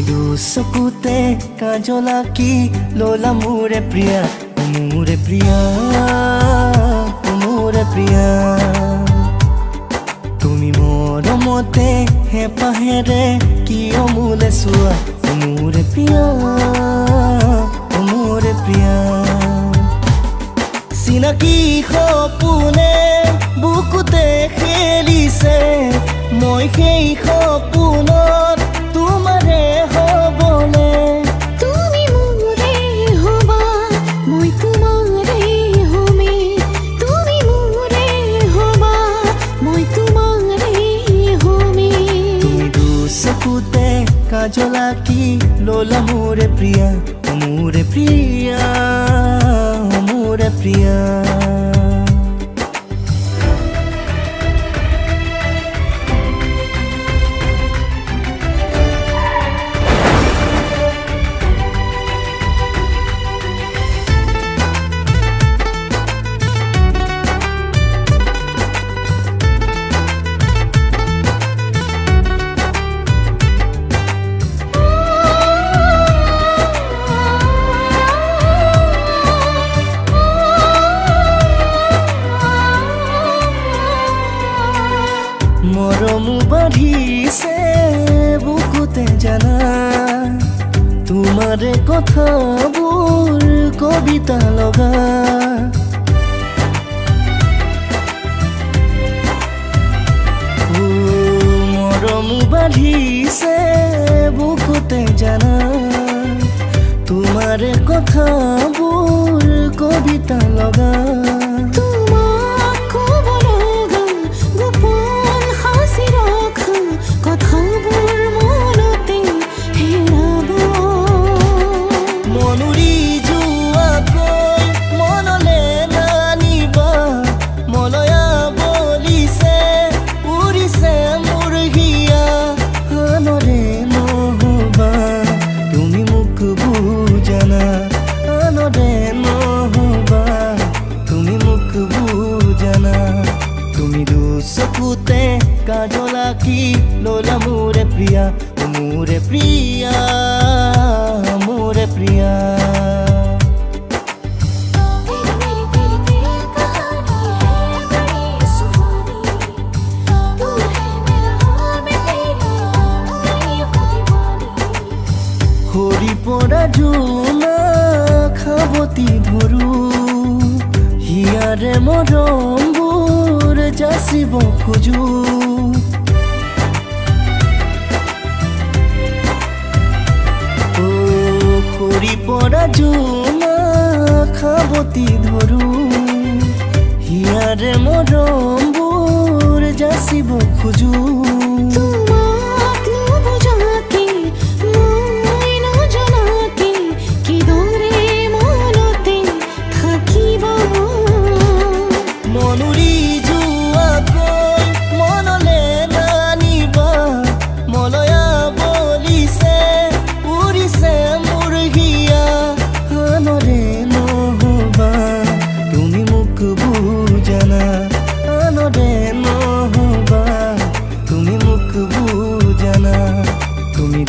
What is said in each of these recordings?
দুচকুতে কাজল আঁকি ললা মোৰে প্ৰিয়া, মোৰে প্ৰিয়া, মোৰে প্ৰিয়া। তুমি মৰমতে হেঁপাহেৰে কিয় মোলে চোৱা, মোৰে প্ৰিয়া, মোৰে প্ৰিয়া। চিনাকি সপোনে বুকুতে খেলিছে, মই সেই সপোনত তোমাৰে হ'বনে। তুমি মোৰে হ'বা, মই তোমাৰে হ'মে। তুমি মোৰে হ'বা, মই তোমাৰে হ'মে। তুমি দুচকুতে কাজল আঁকি ললা মোৰে প্ৰিয়া, মোৰে প্ৰিয়া, মোৰে প্ৰিয়া। মৰম বাঢ়িছে বুকুতে জানা, তোমাৰে কথাবোৰ কবিতা লগা। মৰম বাঢ়িছে বুকুতে জানা, তোমাৰে কথাবোৰ কবিতা লগা। দুচকুতে কাজল আঁকি ললা মোৰে প্ৰিয়া, মোৰে প্ৰিয়া, মোৰে প্ৰিয়া। সৰি পৰা জোনা খাবতি ধৰো, হিয়াৰে মৰমবোৰ যাচিব খোজো। সৰি পৰা জোনা খাবতি ধৰো, হিয়াৰে মৰমবোৰ যাচিব খোজো।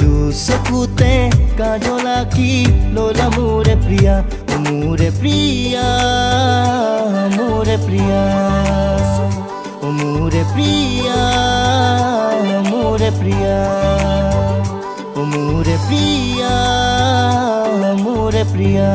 দুচকুতে কাজল আঁকি ললা মোৰে প্ৰিয়া, মোৰে প্ৰিয়া, মোৰে প্ৰিয়া, মোৰে প্ৰিয়া, মোৰে প্ৰিয়া, মোৰে প্ৰিয়া, মোৰে প্ৰিয়া।